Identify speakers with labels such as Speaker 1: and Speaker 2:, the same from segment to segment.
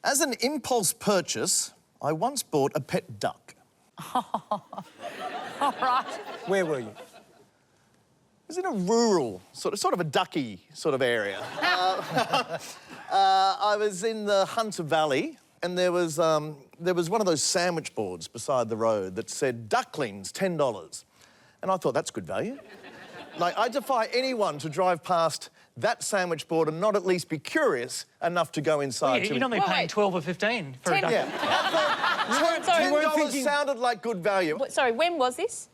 Speaker 1: As an impulse purchase, I once bought a pet duck.
Speaker 2: All right.
Speaker 3: Where were you?
Speaker 1: It was in a rural, sort of a ducky sort of area. I was in the Hunter Valley, and there was one of those sandwich boards beside the road that said ducklings, $10. And I thought, that's good value. Like, I defy anyone to drive past that sandwich board and not at least be curious enough to go inside.
Speaker 4: Well, you're normally paying 12 or 15 for a duck.
Speaker 1: Yeah. $10 sounded like good value.
Speaker 2: Sorry, when was this?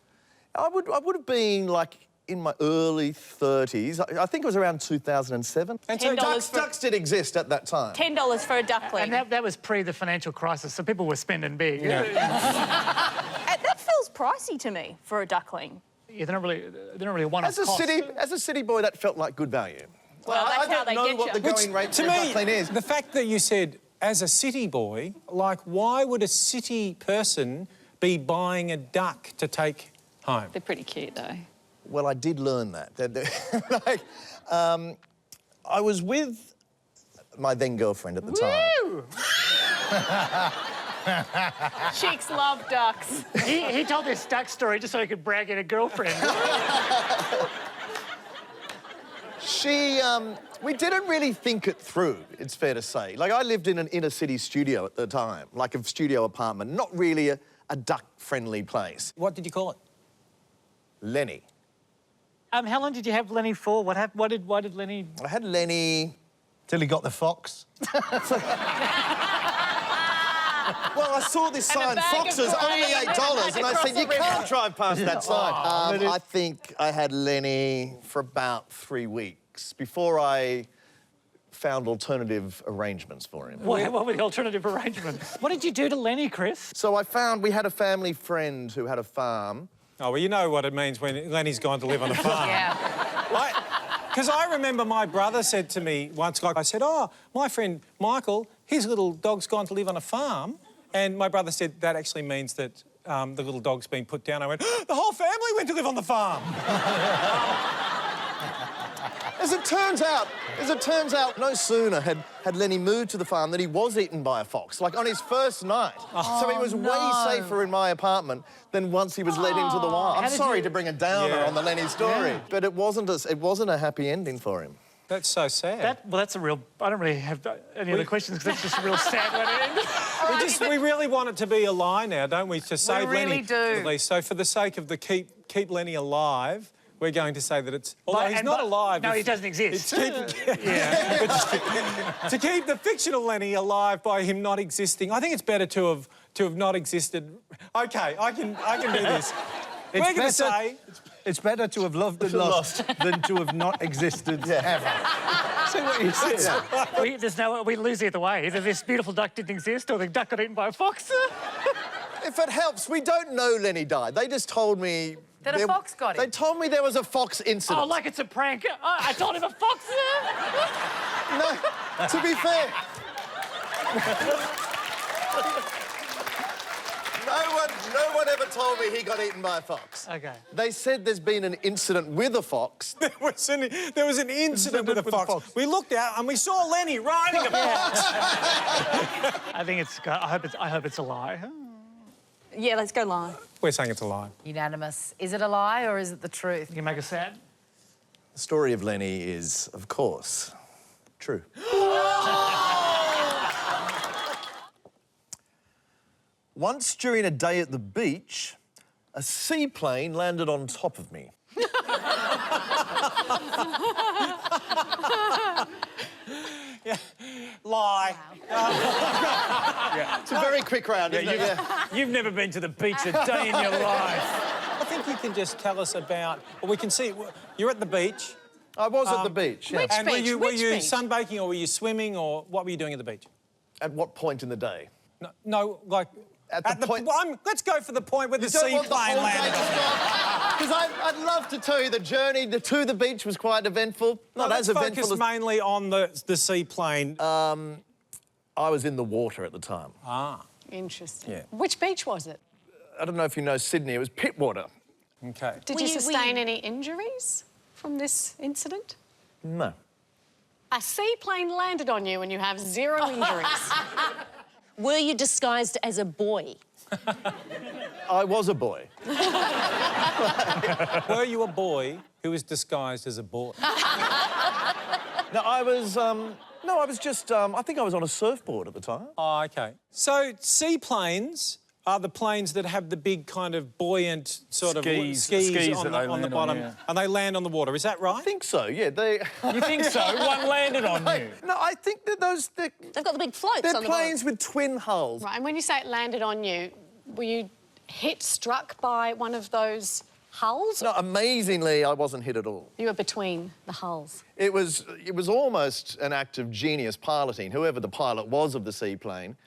Speaker 1: I would have been, like, in my early 30s. I think it was around 2007. And so ducks did exist at that time.
Speaker 2: $10 for a duckling.
Speaker 4: And that was pre the financial crisis, so people were spending big.
Speaker 2: That feels pricey to me for a duckling.
Speaker 4: Yeah, they're not really a one-off cost.
Speaker 1: As a city boy, that felt like good value.
Speaker 2: Well, that's
Speaker 1: I don't know what the going rate for a duckling is.
Speaker 3: The fact that you said, as a city boy, like, why would a city person be buying a duck to take home?
Speaker 2: They're pretty cute, though.
Speaker 1: Well, I did learn that. Like, I was with my then-girlfriend at the time.
Speaker 2: Chicks love ducks.
Speaker 4: He told this duck story just so he could brag at a girlfriend.
Speaker 1: We didn't really think it through, it's fair to say. Like, I lived in an inner-city studio at the time, like a studio apartment, not really a duck-friendly place.
Speaker 3: What did you call it?
Speaker 1: Lenny.
Speaker 4: How long did you have Lenny for? Why did Lenny...
Speaker 1: I had Lenny...
Speaker 5: Till he got the fox.
Speaker 1: Well, I saw this sign, foxes, only $8, and I said, you can't drive past that sign. I think I had Lenny for about 3 weeks before I found alternative arrangements for him.
Speaker 4: What were the alternative arrangements? What did you do to Lenny, Chris?
Speaker 1: So we had a family friend who had a farm.
Speaker 3: Oh, well, you know what it means when Lenny's gone to live on a farm.
Speaker 2: Yeah.
Speaker 3: Because I remember my brother said to me once, I said, oh, my friend Michael, his little dog's gone to live on a farm. And my brother said, that actually means that the little dog's been put down. I went, the whole family went to live on the farm.
Speaker 1: As it turns out, no sooner had Lenny moved to the farm than he was eaten by a fox, like on his first night.
Speaker 2: Oh,
Speaker 1: so he was way safer in my apartment than once he was led into the wild. I'm sorry to bring a downer on the Lenny story, but it wasn't a happy ending for him.
Speaker 3: That's so sad.
Speaker 4: That's a real... I don't really have any other questions because that's just a real sad way to end.
Speaker 3: We really want it to be a lie now, don't we? To save
Speaker 2: really
Speaker 3: Lenny,
Speaker 2: do.
Speaker 3: at least. So for the sake of the keep Lenny alive, we're going to say that it's... Although he's not alive...
Speaker 4: No, he doesn't exist.
Speaker 3: To keep the fictional Lenny alive by him not existing, I think it's better to have not existed. OK, I can do this. We're going to say...
Speaker 5: It's better to have loved and lost than to have not existed ever. See what you said?
Speaker 4: We lose either way. Either this beautiful duck didn't exist or the duck got eaten by a fox.
Speaker 1: If it helps, we don't know Lenny died. They just told me...
Speaker 2: That a fox got him?
Speaker 1: They told me there was a fox incident.
Speaker 4: Oh, like it's a prank. Oh, I told him a fox.
Speaker 1: No, to be fair... No one ever told me he got eaten by a fox.
Speaker 4: OK.
Speaker 1: They said there's been an incident with a fox.
Speaker 3: There was an incident with a fox. We looked out and we saw Lenny riding a fox.
Speaker 4: I hope it's a lie.
Speaker 2: Yeah, let's go lie.
Speaker 3: We're saying it's a lie.
Speaker 6: Unanimous. Is it a lie or is it the truth?
Speaker 4: You can make us sad.
Speaker 1: The story of Lenny is, of course, true. Once during a day at the beach, a seaplane landed on top of me.
Speaker 3: Yeah. Lie.
Speaker 1: It's a very quick round, isn't it? Yeah.
Speaker 3: You've never been to the beach a day in your life. I think you can just tell us about... Well, we can see... You're at the beach.
Speaker 1: I was at the beach, yeah.
Speaker 2: Which
Speaker 3: and
Speaker 2: beach?
Speaker 3: were you
Speaker 2: beach?
Speaker 3: sunbaking or were you swimming or what were you doing at the beach?
Speaker 1: At what point in the day?
Speaker 3: No, like...
Speaker 1: At the point...
Speaker 3: let's go for the point where the seaplane landed.
Speaker 1: Because I'd love to tell you the journey to the beach was quite eventful. Not as eventful as...
Speaker 3: Focus mainly on the seaplane.
Speaker 1: I was in the water at the time.
Speaker 3: Ah.
Speaker 2: Interesting.
Speaker 3: Yeah.
Speaker 2: Which beach was it?
Speaker 1: I don't know if you know Sydney, it was Pittwater.
Speaker 3: OK.
Speaker 2: Did you sustain any injuries from this incident?
Speaker 1: No.
Speaker 2: A seaplane landed on you and you have 0 injuries.
Speaker 7: Were you disguised as a boy?
Speaker 1: I was a boy.
Speaker 3: Were you a boy who was disguised as a boy?
Speaker 1: No, I was. No, I was just. I think I was on a surfboard at the time.
Speaker 3: Oh, OK. So seaplanes are the planes that have the big kind of buoyant sort of skis
Speaker 4: skis
Speaker 3: on,
Speaker 4: that they
Speaker 3: on the
Speaker 4: land
Speaker 3: bottom,
Speaker 4: on, yeah.
Speaker 3: and they land on the water. Is that right?
Speaker 1: I think so. Yeah, they.
Speaker 4: You think so? One landed on you.
Speaker 1: No, I think that those.
Speaker 7: They've got the big floats
Speaker 1: They're
Speaker 7: on the
Speaker 1: planes with twin hulls.
Speaker 2: Right, and when you say it landed on you, were you struck by one of those hulls?
Speaker 1: No, amazingly, I wasn't hit at all.
Speaker 2: You were between the hulls.
Speaker 1: It was almost an act of genius piloting. Whoever the pilot was of the seaplane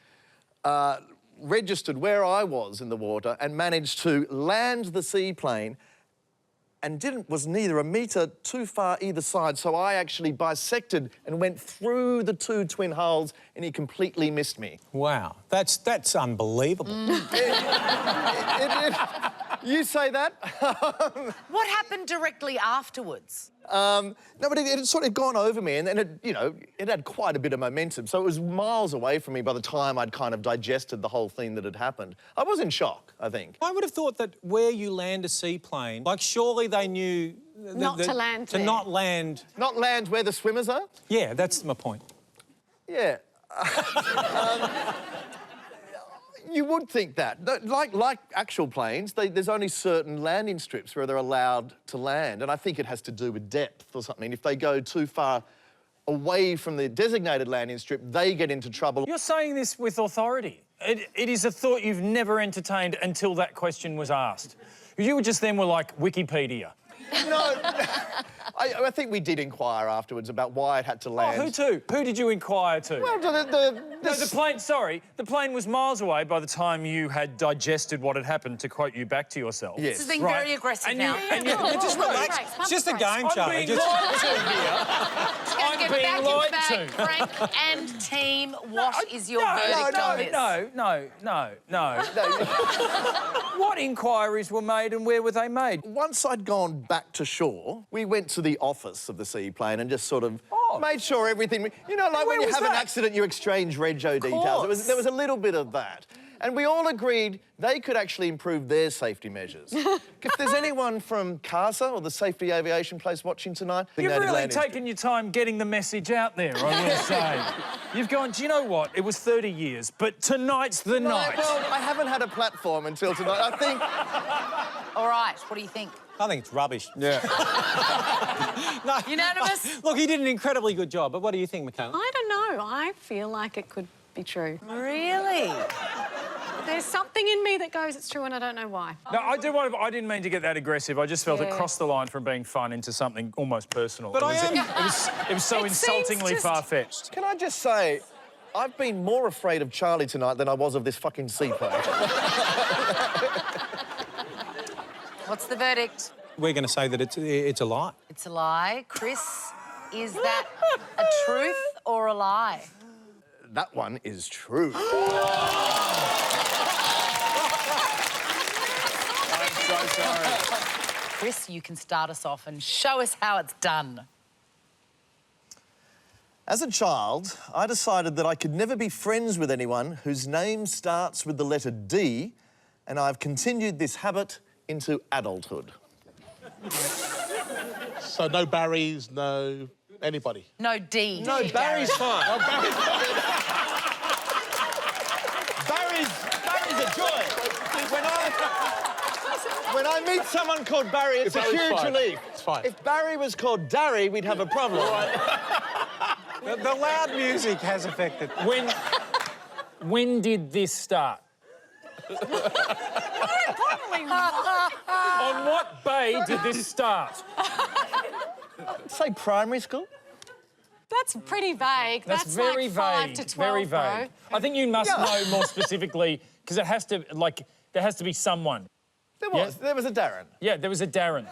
Speaker 1: registered where I was in the water and managed to land the seaplane and was neither a metre too far either side, so I actually bisected and went through the 2 twin hulls and he completely missed me.
Speaker 3: Wow, that's unbelievable.
Speaker 1: You say that?
Speaker 6: What happened directly afterwards?
Speaker 1: No, but it had sort of gone over me and it had quite a bit of momentum, so it was miles away from me by the time I'd kind of digested the whole thing that had happened. I was in shock, I think.
Speaker 3: I would have thought that where you land a seaplane, like surely they knew...
Speaker 2: Not to land
Speaker 3: To
Speaker 2: there.
Speaker 3: not land...
Speaker 1: Not land where the swimmers are?
Speaker 3: Yeah, that's my point.
Speaker 1: Yeah. You would think that. Like actual planes, there's only certain landing strips where they're allowed to land, and I think it has to do with depth or something. If they go too far away from the designated landing strip, they get into trouble.
Speaker 4: You're saying this with authority. It is a thought you've never entertained until that question was asked. You just then were like, Wikipedia.
Speaker 1: No, I think we did inquire afterwards about why it had to land.
Speaker 4: Oh, who to? Who did you inquire to?
Speaker 1: Well,
Speaker 4: No, the plane, sorry, the plane was miles away by the time you had digested what had happened, to quote you back to yourself.
Speaker 1: Yes.
Speaker 6: This is being
Speaker 4: Right.
Speaker 6: very aggressive
Speaker 4: And
Speaker 6: now.
Speaker 3: Just relax. It's just a game, Charlie.
Speaker 4: being
Speaker 3: Just...
Speaker 4: lied to here. I'm
Speaker 6: Get
Speaker 4: being
Speaker 6: back in
Speaker 4: lied
Speaker 6: the bag,
Speaker 4: to.
Speaker 6: Frank and team. What is your verdict on this?
Speaker 4: No. What inquiries were made and where were they made?
Speaker 1: Once I'd gone back to shore, we went to the office of the seaplane and just sort of made sure everything... You know, like when
Speaker 4: Where
Speaker 1: you
Speaker 4: was
Speaker 1: have an
Speaker 4: that?
Speaker 1: accident, you exchange rego details. There was a little bit of that. And we all agreed they could actually improve their safety measures. If there's anyone from CASA or the Safety Aviation Place watching tonight...
Speaker 4: You've really taken your time getting the message out there, I will say. You've gone, do you know what? It was 30 years, but tonight's the night.
Speaker 1: Well, I haven't had a platform until tonight. I think...
Speaker 6: All right, what do you think?
Speaker 3: I think it's rubbish.
Speaker 1: Yeah.
Speaker 3: No,
Speaker 6: Unanimous?
Speaker 3: Look, he did an incredibly good job, but what do you think, Michaela?
Speaker 2: I don't know. I feel like it could be true.
Speaker 6: Really?
Speaker 2: There's something in me that goes, it's true, and I don't know why.
Speaker 4: No, I didn't mean to get that aggressive. I just felt it crossed the line from being fun into something almost personal.
Speaker 3: But
Speaker 4: It was so
Speaker 2: It seems
Speaker 4: insultingly
Speaker 2: just-
Speaker 4: far-fetched.
Speaker 1: Can I just say, I've been more afraid of Charlie tonight than I was of this fucking seaplane.
Speaker 6: What's the verdict?
Speaker 3: We're going to say that it's a lie.
Speaker 6: It's a lie. Chris, is that a truth or a lie?
Speaker 1: That one is true.
Speaker 4: I'm so sorry.
Speaker 6: Chris, you can start us off and show us how it's done.
Speaker 1: As a child, I decided that I could never be friends with anyone whose name starts with the letter D, and I've continued this habit into adulthood.
Speaker 8: So no Barrys, no anybody.
Speaker 6: No D.
Speaker 1: No, Barry's fine.
Speaker 8: Oh, Barry's
Speaker 1: Barry's a joy. When I meet someone called Barry, it's a
Speaker 8: Barry's
Speaker 1: huge
Speaker 8: fine.
Speaker 1: relief.
Speaker 8: It's fine.
Speaker 1: If Barry was called Darry, we'd have a problem.
Speaker 3: The loud music has affected.
Speaker 4: When did this start? On what bay did this start?
Speaker 1: Say primary school.
Speaker 2: That's pretty vague.
Speaker 4: That's very
Speaker 2: like 5
Speaker 4: vague.
Speaker 2: to 12,
Speaker 4: Very vague.
Speaker 2: bro.
Speaker 4: I think you must know more specifically, because it has to, there has to be someone.
Speaker 1: There was.
Speaker 4: Yeah.
Speaker 1: There was a Darren.
Speaker 4: Yeah, there was a Darren.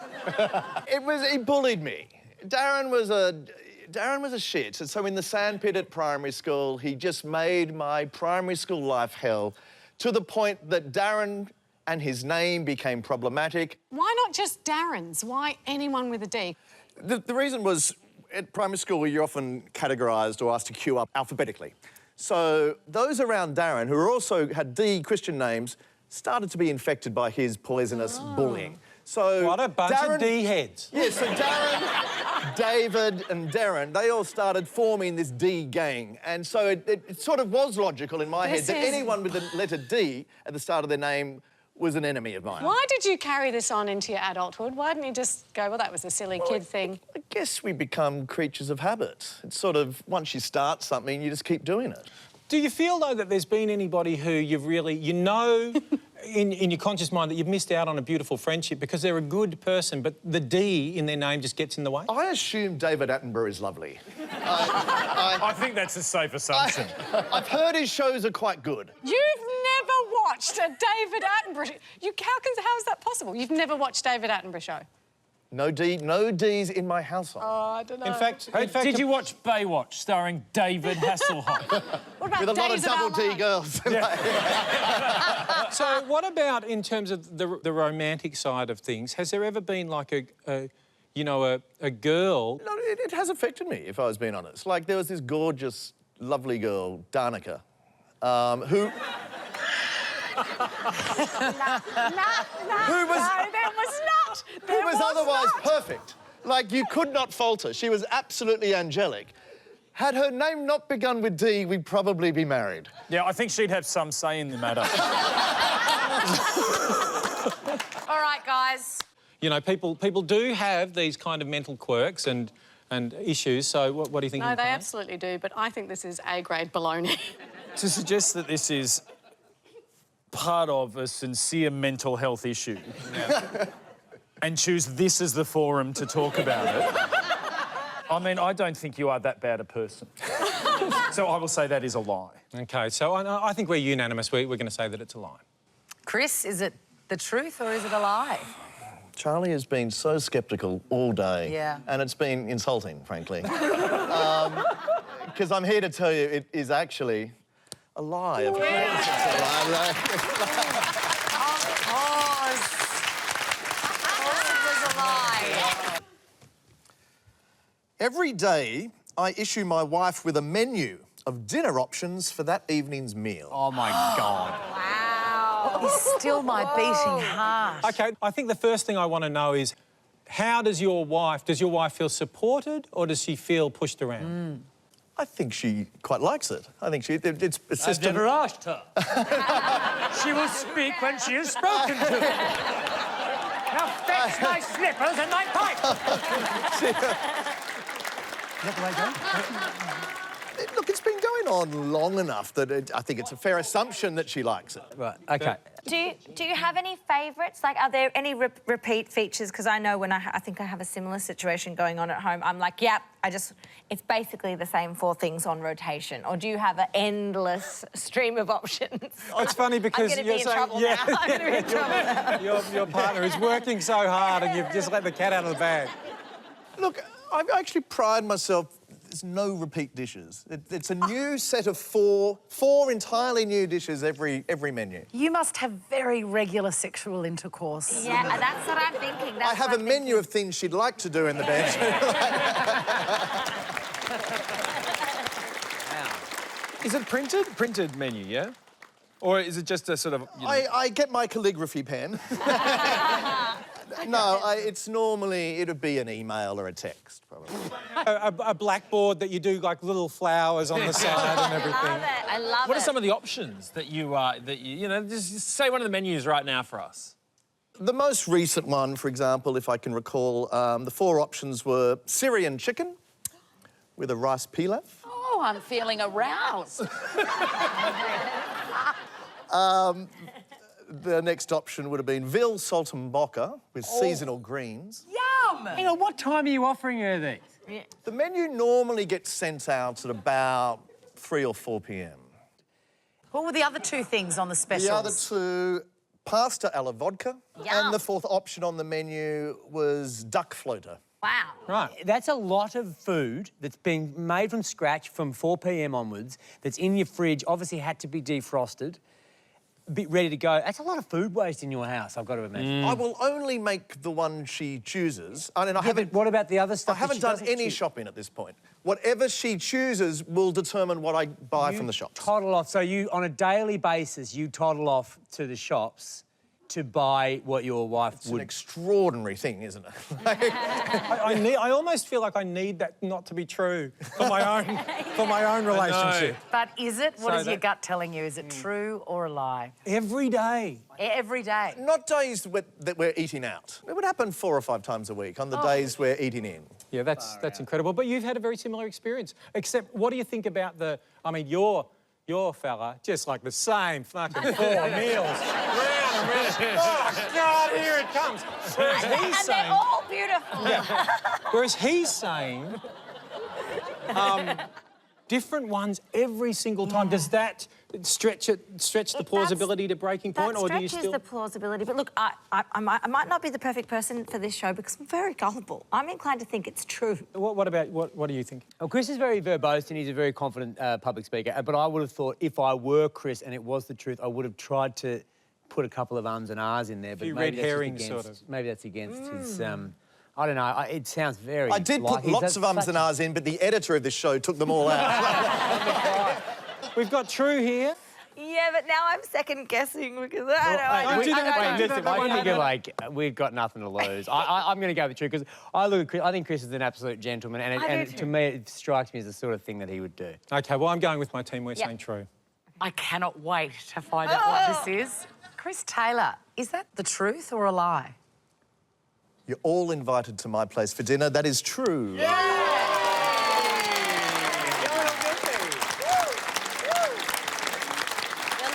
Speaker 1: He bullied me. Darren was a shit. And so in the sandpit at primary school, he just made my primary school life hell, to the point that Darren and his name became problematic.
Speaker 2: Why not just Darren's? Why anyone with a D?
Speaker 1: The reason was, at primary school, you're often categorised or asked to queue up alphabetically. So those around Darren, who also had D Christian names, started to be infected by his poisonous bullying. So
Speaker 3: What a bunch of D-heads.
Speaker 1: Yeah, so Darren, David and Darren, they all started forming this D gang. And so it sort of was logical in my head that anyone with the letter D at the start of their name was an enemy of mine.
Speaker 2: Why did you carry this on into your adulthood? Why didn't you just go, well, that was a silly kid thing?
Speaker 1: I guess we become creatures of habit. It's sort of, once you start something, you just keep doing it.
Speaker 3: Do you feel, though, that there's been anybody who you've really, in your conscious mind that you've missed out on a beautiful friendship because they're a good person, but the D in their name just gets in the way?
Speaker 1: I assume David Attenborough is lovely.
Speaker 4: I think that's a safe assumption.
Speaker 1: I've heard his shows are quite good.
Speaker 2: You've never watched a David Attenborough... How is that possible? You've never watched David Attenborough show?
Speaker 1: No D's in my household.
Speaker 2: Oh, I don't know.
Speaker 3: In fact,
Speaker 4: Did you watch Baywatch starring David Hasselhoff?
Speaker 2: What about
Speaker 1: with a lot of
Speaker 2: Days
Speaker 1: double D
Speaker 2: Our
Speaker 1: girls.
Speaker 3: So what about in terms of the romantic side of things? Has there ever been like a girl?
Speaker 1: No, it has affected me, if I was being honest. Like, there was this gorgeous, lovely girl, Danica, who...
Speaker 2: Who was... No, there was not.
Speaker 1: Who was otherwise perfect. Like, you could not falter. She was absolutely angelic. Had her name not begun with D, we'd probably be married.
Speaker 4: Yeah, I think she'd have some say in the matter.
Speaker 6: All right, guys.
Speaker 3: You know, people do have these kind of mental quirks and issues, so what do you think?
Speaker 2: No, they absolutely do, but I think this is A-grade baloney.
Speaker 4: To suggest that this is part of a sincere mental health issue and choose this as the forum to talk about it, I mean, I don't think you are that bad a person. So I will say that is a lie.
Speaker 3: OK, so I think we're unanimous. We're going to say that it's a lie.
Speaker 6: Chris, is it the truth or is it a lie?
Speaker 1: Charlie has been so sceptical all day.
Speaker 6: Yeah.
Speaker 1: And it's been insulting, frankly. Because I'm here to tell you it is actually a lie. Of course it's a lie.
Speaker 6: Of course. Of course it was a lie.
Speaker 1: Every day, I issue my wife with a menu of dinner options for that evening's meal.
Speaker 5: Oh, my God.
Speaker 6: Wow. He's still my beating heart.
Speaker 3: OK, I think the first thing I want to know is how does your wife feel supported or does she feel pushed around?
Speaker 1: I think she quite likes it. I think it's a system...
Speaker 9: I've never asked her. She will speak when she is spoken to. Now fetch my slippers and my pipe! Is that the way it goes?
Speaker 1: Look, it's been going on long enough that I think it's a fair assumption that she likes it.
Speaker 5: Right, OK.
Speaker 10: Do you have any favourites? Like, are there any repeat features? Because I know when I think I have a similar situation going on at home, I'm like, yep, it's basically the same 4 things on rotation. Or do you have an endless stream of options?
Speaker 3: It's funny because
Speaker 10: I'm going to be in trouble now. I'm going to be in trouble now.
Speaker 3: Your partner is working so hard and you've just let the cat out of the bag.
Speaker 1: Look, I actually pride myself. There's no repeat dishes. It's a new set of four entirely new dishes every menu.
Speaker 11: You must have very regular sexual intercourse.
Speaker 10: Yeah, that's what I'm thinking.
Speaker 1: I have a menu of things she'd like to do in the bedroom.
Speaker 12: Is it printed? Printed menu, yeah? Or is it just a sort of...
Speaker 1: I get my calligraphy pen. No, it's normally... It'd be an email or a text, probably.
Speaker 3: A blackboard that you do, like, little flowers on the side and everything.
Speaker 10: I love it. I love it.
Speaker 12: What are some of the options that you just say one of the menus right now for us?
Speaker 1: The most recent one, for example, if I can recall, the 4 options were Syrian chicken with a rice pilaf.
Speaker 6: Oh, I'm feeling aroused.
Speaker 1: The next option would have been Veal saltimbocca with seasonal greens.
Speaker 6: Yum!
Speaker 9: Hang on, what time are you offering her these?
Speaker 6: Yeah.
Speaker 1: The menu normally gets sent out at about 3 or 4 p.m.
Speaker 11: What were the other 2 things on the specials?
Speaker 1: The other 2, pasta alla vodka.
Speaker 10: Yum.
Speaker 1: And the 4th option on the menu was duck floater.
Speaker 10: Wow.
Speaker 9: Right. That's a lot of food that's been made from scratch from 4 p.m. onwards, that's in your fridge, obviously had to be defrosted.
Speaker 12: bit ready to go. That's a lot of food waste in your house, I've got to imagine.
Speaker 1: I will only make the one she chooses. I mean, I haven't.
Speaker 12: What about the other stuff?
Speaker 1: I haven't done any shopping at this point. Whatever she chooses will determine what I buy from the shops.
Speaker 12: Toddle off. So you, on a daily basis, you toddle off to the shops to buy what your wife
Speaker 1: It's
Speaker 12: would...
Speaker 1: an extraordinary thing, isn't it?
Speaker 3: I almost feel like I need that not to be true for my own relationship.
Speaker 11: But is it? What
Speaker 3: So
Speaker 11: is your gut telling you? Is it true or a lie?
Speaker 3: Every day.
Speaker 11: Every day.
Speaker 1: Not days that we're eating out. It would happen 4 or 5 times a week on the days we're eating in.
Speaker 3: Yeah, that's incredible. But you've had a very similar experience. Except, what do you think about the... I mean, your fella, just like the same fucking 4 meals. Round and round. Oh, God, here it comes. Whereas he's saying...
Speaker 10: They're all beautiful.
Speaker 3: Yeah. Whereas he's saying... different ones every single time. Does that stretch the plausibility to breaking point, or do you still...
Speaker 10: That stretches the plausibility. But look, I might not be the perfect person for this show because I'm very gullible. I'm inclined to think it's true.
Speaker 3: What do you think?
Speaker 12: Well, Chris is very verbose and he's a very confident public speaker. But I would have thought if I were Chris and it was the truth, I would have tried to put a couple of ums and ahs in there. But
Speaker 3: red herrings, sort of.
Speaker 12: Maybe that's against his... I don't know. It sounds very...
Speaker 1: I did put lots of ums and ahs in, but the editor of this show took them all out.
Speaker 3: We've got True here.
Speaker 10: Yeah, but now I'm second guessing because I
Speaker 12: think of like we've got nothing to lose. I'm going to go with True because I think Chris is an absolute gentleman, and to me it strikes me as the sort of thing that he would do.
Speaker 3: Okay, well I'm going with my team. We're saying True.
Speaker 11: I cannot wait to find out what this is. Chris Taylor, is that the truth or a lie?
Speaker 1: You're all invited to my place for dinner. That is true.
Speaker 10: The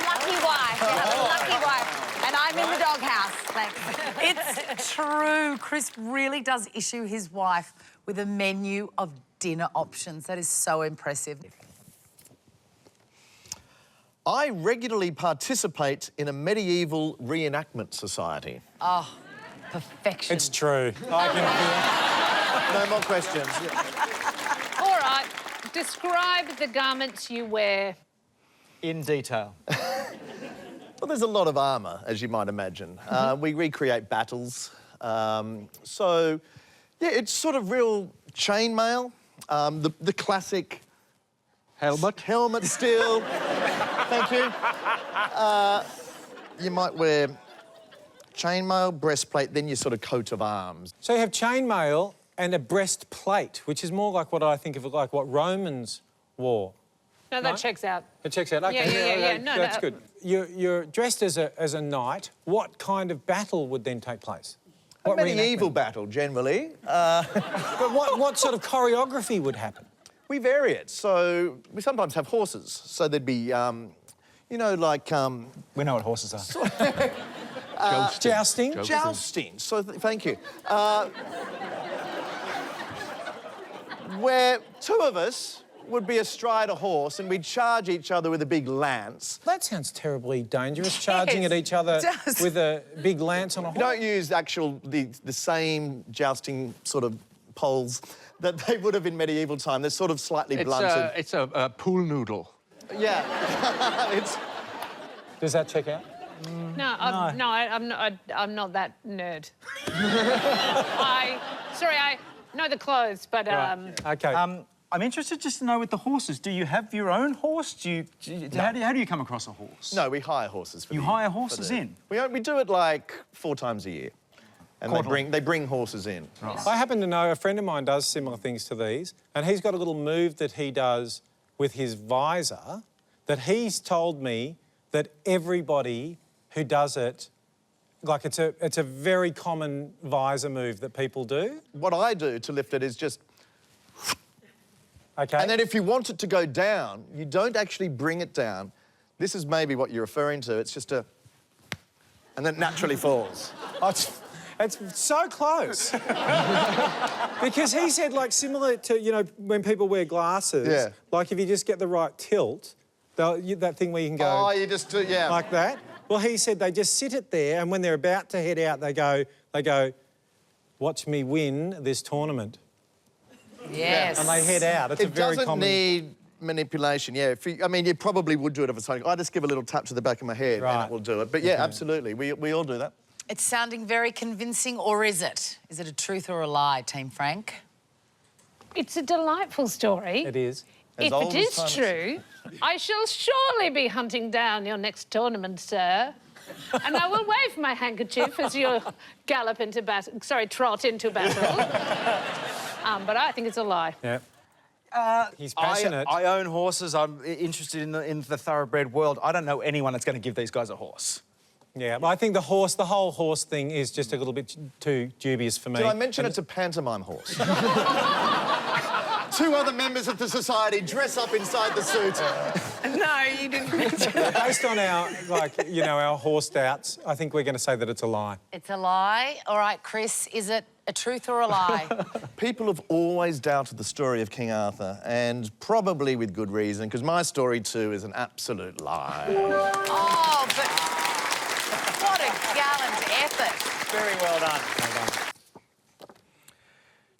Speaker 10: lucky wife. You have a lucky wife. And I'm in the doghouse. Thanks.
Speaker 11: It's true. Chris really does issue his wife with a menu of dinner options. That is so impressive.
Speaker 1: I regularly participate in a medieval reenactment society.
Speaker 11: Oh, perfection.
Speaker 3: It's true. I can
Speaker 1: No more questions.
Speaker 2: All right. Describe the garments you wear.
Speaker 5: In detail.
Speaker 1: Well, there's a lot of armour, as you might imagine. We recreate battles. So, yeah, it's sort of real chainmail. The classic...
Speaker 5: Helmet.
Speaker 1: Helmet still. Thank you. You might wear chainmail, breastplate, then your sort of coat of arms.
Speaker 3: So you have chainmail and a breastplate, which is more like what I think of like what Romans wore.
Speaker 2: No, that checks out.
Speaker 3: It checks out. Okay,
Speaker 2: Yeah. No,
Speaker 3: that's good. You're dressed as a knight. What kind of battle would then take place?
Speaker 1: A medieval battle, generally.
Speaker 3: But what sort of choreography would happen?
Speaker 1: We vary it. So we sometimes have horses. So there'd be, you know, like...
Speaker 5: We know what horses are.
Speaker 3: Jousting?
Speaker 1: Jousting. So thank you. Where 2 of us would be astride a horse and we'd charge each other with a big lance.
Speaker 3: That sounds terribly dangerous, charging at each other with a big lance on a horse.
Speaker 1: We don't use the same jousting sort of poles that they would have in medieval time. They're sort of slightly blunted.
Speaker 8: It's a pool noodle.
Speaker 1: Yeah.
Speaker 3: Does that check out?
Speaker 2: I'm not that nerd. I know the clothes, but...
Speaker 3: OK.
Speaker 5: I'm interested just to know with the horses, do you have your own horse? How do you come across a horse?
Speaker 1: No, we hire horses.
Speaker 5: You hire horses in?
Speaker 1: We do it like 4 times a year. And they bring horses in.
Speaker 3: Right. I happen to know a friend of mine does similar things to these, and he's got a little move that he does with his visor that he's told me that everybody who does it, like it's a very common visor move that people do.
Speaker 1: What I do to lift it is just...
Speaker 3: OK.
Speaker 1: And then if you want it to go down, you don't actually bring it down. This is maybe what you're referring to. It's just a... And then it naturally falls.
Speaker 3: It's so close. Because he said, like, similar to, you know, when people wear glasses, like if you just get the right tilt, that thing where you can go...
Speaker 1: Oh, you just do, yeah.
Speaker 3: Like that. Well, he said they just sit it there, and when they're about to head out, they go, watch me win this tournament.
Speaker 11: Yes.
Speaker 3: And they head out. It's a very common...
Speaker 1: It doesn't need manipulation, yeah. I mean, you probably would do it if it's something. I just give a little tap to the back of my head and it will do it. But yeah, absolutely, we all do that.
Speaker 11: It's sounding very convincing, or is it? Is it a truth or a lie, Team Frank?
Speaker 2: It's a delightful story.
Speaker 3: It is.
Speaker 2: If it is true, I shall surely be hunting down your next tournament, sir. And I will wave my handkerchief as you trot into battle. But I think it's a lie.
Speaker 3: Yeah. He's passionate.
Speaker 13: I own horses. I'm interested in the thoroughbred world. I don't know anyone that's going to give these guys a horse.
Speaker 3: Yeah, but I think the whole horse thing is just a little bit too dubious for me.
Speaker 1: Did I mention it's a pantomime horse? 2 other members of the society dress up inside the suit.
Speaker 11: No, you didn't mention it.
Speaker 3: Based on our, our horse doubts, I think we're going to say that it's a lie.
Speaker 11: It's a lie. All right, Chris, is it a truth or a lie?
Speaker 1: People have always doubted the story of King Arthur, and probably with good reason, because my story too is an absolute lie.
Speaker 11: Oh, but what a gallant effort.
Speaker 13: Very well done.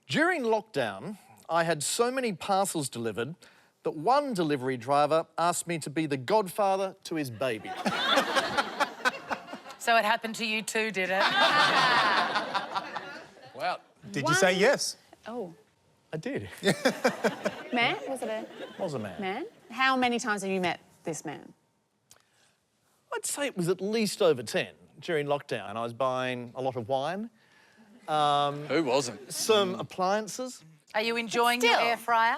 Speaker 1: During lockdown, I had so many parcels delivered that one delivery driver asked me to be the godfather to his baby.
Speaker 11: So it happened to you too, did it?
Speaker 13: Well,
Speaker 3: did you say yes?
Speaker 2: Oh.
Speaker 1: I did.
Speaker 2: Man? Was it a...
Speaker 1: Was a man.
Speaker 2: Man? How many times have you met this man?
Speaker 1: I'd say it was at least over 10 during lockdown. I was buying a lot of wine.
Speaker 13: who wasn't?
Speaker 1: Some appliances.
Speaker 11: Are you enjoying your air fryer?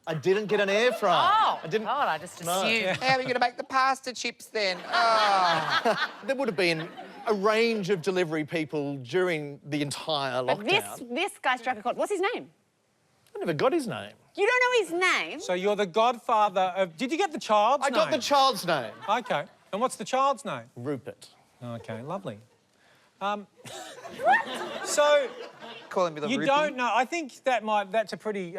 Speaker 1: I didn't get an air fryer.
Speaker 11: Oh,
Speaker 1: I didn't.
Speaker 11: God, I just assumed.
Speaker 1: No.
Speaker 13: How are you going to make the pasta chips then? Oh.
Speaker 1: There would have been a range of delivery people during the entire lockdown.
Speaker 2: But this guy struck a chord. What's his name?
Speaker 1: I never got his name.
Speaker 2: You don't know his name?
Speaker 3: So you're the godfather of... Did you get the child's name?
Speaker 1: I got the child's name.
Speaker 3: OK. And what's the child's name?
Speaker 1: Rupert.
Speaker 3: OK, lovely. So...
Speaker 13: Calling me the
Speaker 3: You don't know. I think that's a pretty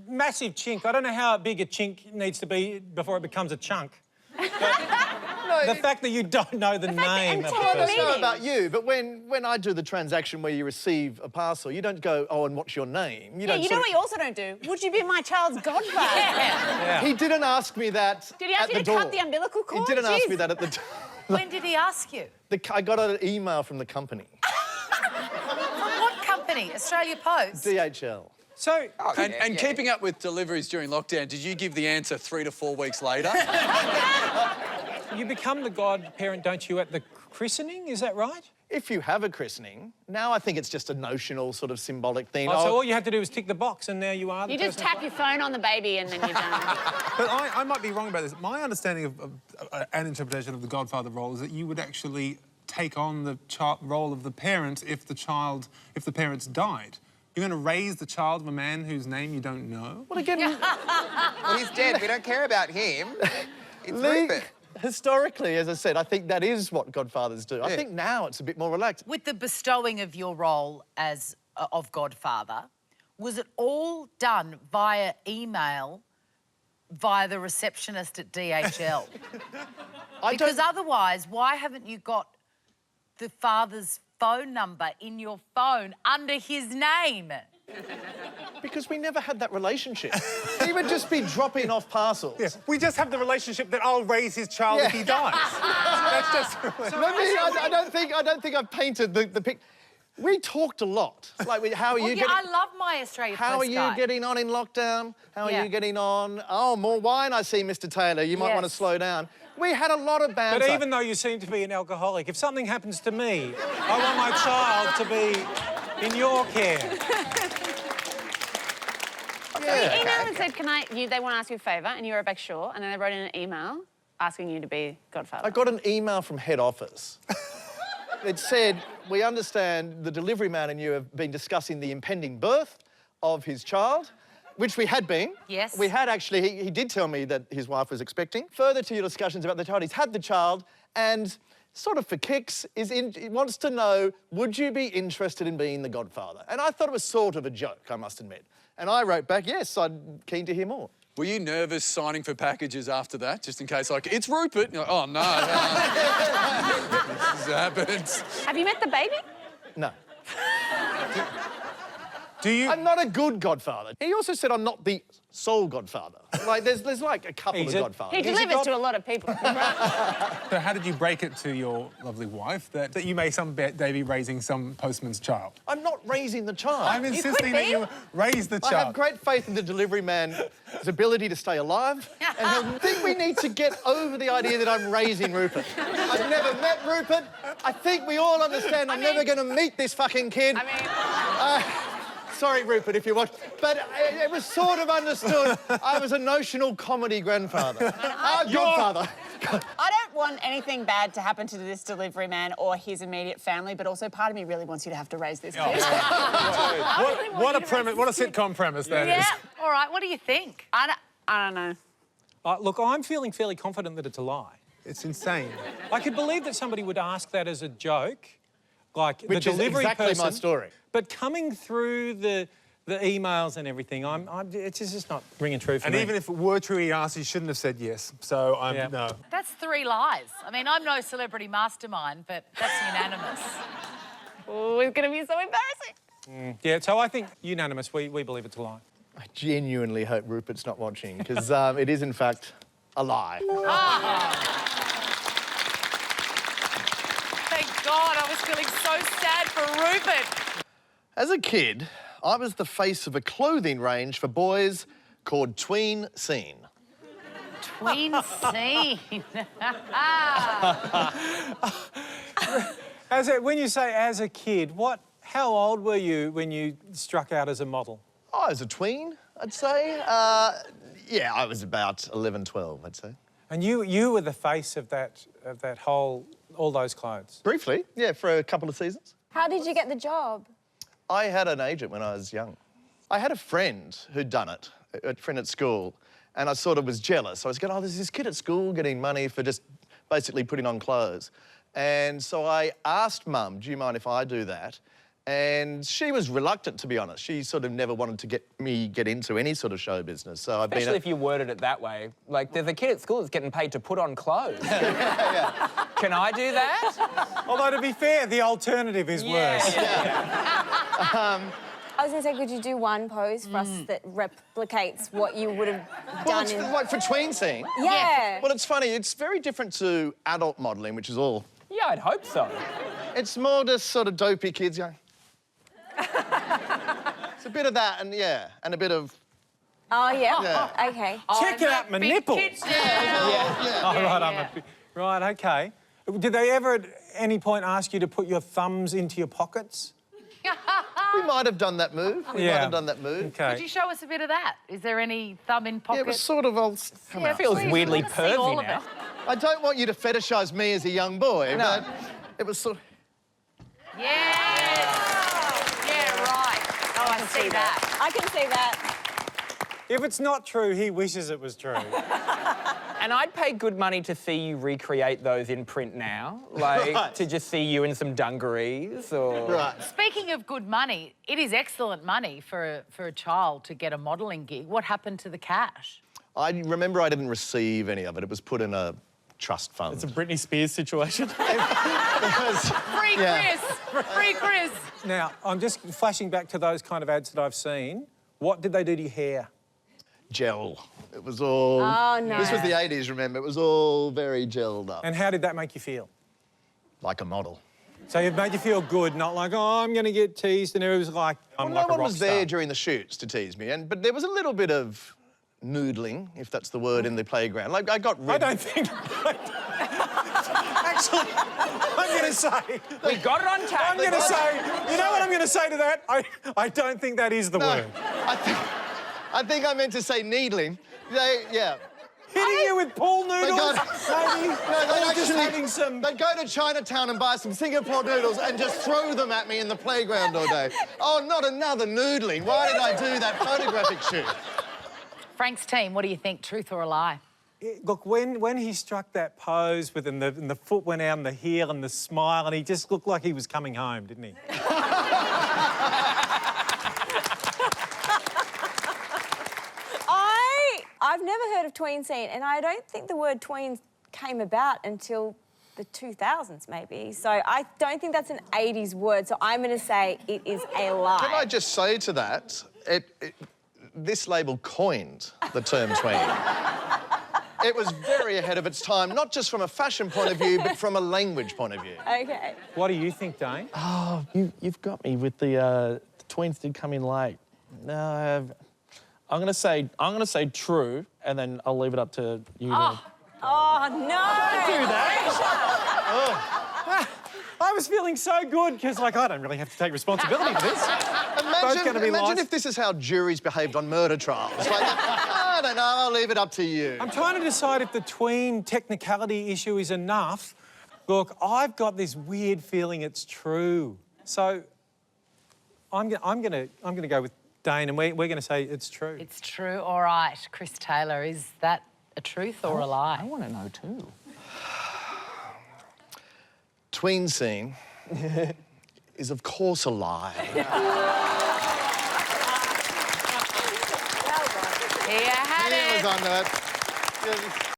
Speaker 3: massive chink. I don't know how big a chink needs to be before it becomes a chunk. The fact that you don't know the name of the
Speaker 1: I
Speaker 3: person.
Speaker 1: don't know about you, but when I do the transaction where you receive a parcel, you don't go, oh, and what's your name?
Speaker 2: You know what you also don't do? Would you be my child's godfather?
Speaker 3: Yeah.
Speaker 1: He didn't ask me that.
Speaker 2: Did he ask you to cut the umbilical cord?
Speaker 1: He didn't ask me that at the door.
Speaker 11: When did he ask you?
Speaker 1: I got an email from the company.
Speaker 11: From what company? Australia Post?
Speaker 1: DHL.
Speaker 3: So...
Speaker 13: And keeping up with deliveries during lockdown, did you give the answer 3 to 4 weeks later?
Speaker 3: You become the godparent, don't you, at the christening? Is that right?
Speaker 1: If you have a christening, now I think it's just a notional sort of symbolic thing.
Speaker 3: Oh, so all you have to do is tick the box and now you are the
Speaker 2: You just tap your phone on the baby and then you're done.
Speaker 14: But I might be wrong about this. My understanding of an interpretation of the godfather role is that you would actually take on the role of the parent if the parents died. You're going to raise the child of a man whose name you don't know?
Speaker 1: Well, again...
Speaker 13: Well, he's dead. We don't care about him. It's Rupert.
Speaker 1: Historically, as I said, I think that is what godfathers do. Yeah. I think now it's a bit more relaxed.
Speaker 11: With the bestowing of your role as of godfather, was it all done via email, via the receptionist at DHL? Because otherwise, why haven't you got the father's phone number in your phone under his name?
Speaker 1: Because we never had that relationship. He would just be dropping off parcels.
Speaker 14: Yeah, we just have the relationship that I'll raise his child if he dies. That's just...
Speaker 1: I don't think I've painted the picture. We talked a lot. Like, how are you getting...
Speaker 11: I love my Australia Post
Speaker 1: How are you
Speaker 11: guy.
Speaker 1: getting on in lockdown? How are you getting on? Oh, more wine, I see, Mr. Taylor. You might want to slow down. We had a lot of banter.
Speaker 3: But even though you seem to be an alcoholic, if something happens to me, I want my child to be in your care.
Speaker 2: So he emailed and said, they want to ask you a favour, and you wrote back, sure, and then they wrote in an email asking you to be godfather.
Speaker 1: I got an email from head office. It said, we understand the delivery man and you have been discussing the impending birth of his child, which we had been.
Speaker 11: Yes.
Speaker 1: We had actually, he did tell me that his wife was expecting. Further to your discussions about the child, he's had the child and sort of for kicks, he wants to know, would you be interested in being the godfather? And I thought it was sort of a joke, I must admit. And I wrote back, yes, I'm keen to hear more.
Speaker 13: Were you nervous signing for packages after that, just in case, like, it's Rupert? You're like, oh, no. This happens.
Speaker 2: Have you met the baby?
Speaker 1: No.
Speaker 14: Do you?
Speaker 1: I'm not a good godfather. He also said I'm not the sole godfather. Like, there's like a couple of godfathers.
Speaker 7: He delivers to a lot of people.
Speaker 14: So how did you break it to your lovely wife that you may someday be raising some postman's child?
Speaker 1: I'm not raising the child.
Speaker 14: I'm insisting that you raise the child.
Speaker 1: I have great faith in the delivery man's ability to stay alive, and I think we need to get over the idea that I'm raising Rupert. I've never met Rupert. I think we all understand I'm never going to meet this fucking kid. Sorry, Rupert, if you want. But it was sort of understood I was a notional comedy grandfather. Godfather.
Speaker 15: I don't want anything bad to happen to this delivery man or his immediate family, but also part of me really wants you to have to raise this kid.
Speaker 14: What a premise! What a sitcom premise that is.
Speaker 10: Yeah. All right. What do you think?
Speaker 15: I don't know.
Speaker 3: Look, I'm feeling fairly confident that it's a lie.
Speaker 14: It's insane.
Speaker 3: I could believe that somebody would ask that as a joke, like
Speaker 1: Which
Speaker 3: the
Speaker 1: is
Speaker 3: delivery
Speaker 1: exactly
Speaker 3: person.
Speaker 1: my story.
Speaker 3: But coming through the emails and everything, it's just not ringing true for
Speaker 14: And
Speaker 3: me.
Speaker 14: even if it were true, he asked, he shouldn't have said yes. So no.
Speaker 11: That's 3 lies. I mean, I'm no celebrity mastermind, but that's unanimous.
Speaker 15: Oh, it's going to be so embarrassing.
Speaker 3: Yeah, so I think unanimous, we believe it's a lie.
Speaker 1: I genuinely hope Rupert's not watching, because it is, in fact, a lie.
Speaker 11: Thank God, I was feeling so sad for Rupert.
Speaker 1: As a kid, I was the face of a clothing range for boys called Tween Scene.
Speaker 11: Tween scene.
Speaker 3: When you say as a kid, how old were you when you struck out as a model?
Speaker 1: I was a tween, I'd say. Yeah, I was about 11, 12, I'd say.
Speaker 3: And you were the face of that all those clothes?
Speaker 1: Briefly, yeah, for a couple of seasons.
Speaker 16: How did you get the job?
Speaker 1: I had an agent when I was young. I had a friend who'd done it, a friend at school, and I sort of was jealous. I was going, oh, there's this kid at school getting money for just basically putting on clothes. And so I asked Mum, do you mind if I do that? And she was reluctant, to be honest. She sort of never wanted to get into any sort of show business. So I've
Speaker 12: Especially if you worded it that way. Like, there's a kid at school that's getting paid to put on clothes.
Speaker 1: Yeah.
Speaker 12: Can I do that?
Speaker 3: Although, to be fair, the alternative is worse.
Speaker 16: I was going to say, could you do one pose for us that replicates what you would have done in...
Speaker 1: Like for Tween Scene?
Speaker 16: Yeah.
Speaker 1: Well, it's funny. It's very different to adult modelling, which is all...
Speaker 12: Yeah, I'd hope so.
Speaker 1: It's more just sort of dopey kids going... It's a bit of that, and yeah, and a bit of...
Speaker 16: Oh, yeah?
Speaker 1: Yeah.
Speaker 16: OK.
Speaker 3: Check out my nipples. Right, OK. Did they ever at any point ask you to put your thumbs into your pockets?
Speaker 1: We might have done that move. We might have done that move.
Speaker 3: Okay.
Speaker 11: Could you show us a bit of that? Is there any thumb in pocket?
Speaker 1: Yeah, it was sort of...
Speaker 12: It feels weirdly pervy now.
Speaker 1: I don't want you to fetishise me as a young boy, but it was sort of...
Speaker 11: Yes! Yeah, right. Oh, I see that.
Speaker 16: I can see that.
Speaker 3: If it's not true, he wishes it was true.
Speaker 12: And I'd pay good money to see you recreate those in print now. Like, to just see you in some dungarees or...
Speaker 1: Right.
Speaker 11: Speaking of good money, it is excellent money for a child to get a modelling gig. What happened to the cash?
Speaker 1: I remember I didn't receive any of it. It was put in a trust fund.
Speaker 4: It's a Britney Spears situation.
Speaker 11: Free Chris! Free Chris!
Speaker 3: Now, I'm just flashing back to those kind of ads that I've seen. What did they do to your hair?
Speaker 1: Gel. It was all...
Speaker 16: Oh, no.
Speaker 1: This was the 80s, remember? It was all very gelled up.
Speaker 3: And how did that make you feel?
Speaker 1: Like a model.
Speaker 3: So it made you feel good, not like, oh, I'm going to get teased, and it was like, I'm like a rock
Speaker 1: no one was
Speaker 3: star.
Speaker 1: there during the shoots to tease me, but there was a little bit of noodling, if that's the word, in the playground. Like, I got...
Speaker 3: I don't think... Actually, I'm going to say...
Speaker 12: We got it on tape.
Speaker 3: I'm going to say... You know what I'm going to say to that? I don't think that is the word.
Speaker 1: I think I meant to say needling. Yeah.
Speaker 3: Hitting you with pool noodles?
Speaker 1: They'd go to Chinatown and buy some Singapore noodles and just throw them at me in the playground all day. Oh, not another noodling. Why did I do that photographic shoot?
Speaker 11: Frank's team, what do you think, truth or a lie?
Speaker 3: Look, when he struck that pose with and the foot went out and the heel and the smile, and he just looked like he was coming home, didn't he?
Speaker 16: I've never heard of tween scene, and I don't think the word tween came about until the 2000s, maybe. So I don't think that's an 80s word, so I'm going to say it is a lie.
Speaker 1: Can I just say to that, this label coined the term tween. It was very ahead of its time, not just from a fashion point of view, but from a language point of view.
Speaker 16: OK.
Speaker 3: What do you think, Dane?
Speaker 4: Oh, you've got me with the tweens did come in late. No, I'm gonna say true, and then I'll leave it up to you.
Speaker 16: Oh, no!
Speaker 3: Don't do that! I was feeling so good, because, like, I don't really have to take responsibility for this.
Speaker 1: Imagine if this is how juries behaved on murder trials. Like, I don't know, I'll leave it up to you.
Speaker 3: I'm trying to decide if the tween technicality issue is enough. Look, I've got this weird feeling it's true. So I'm gonna go with Dane, and we're gonna say it's true.
Speaker 11: It's true. All right, Chris Taylor, is that a truth or a lie?
Speaker 4: I want to know too.
Speaker 1: Tween scene is, of course, a lie.
Speaker 11: Here you had it.
Speaker 1: Was on that.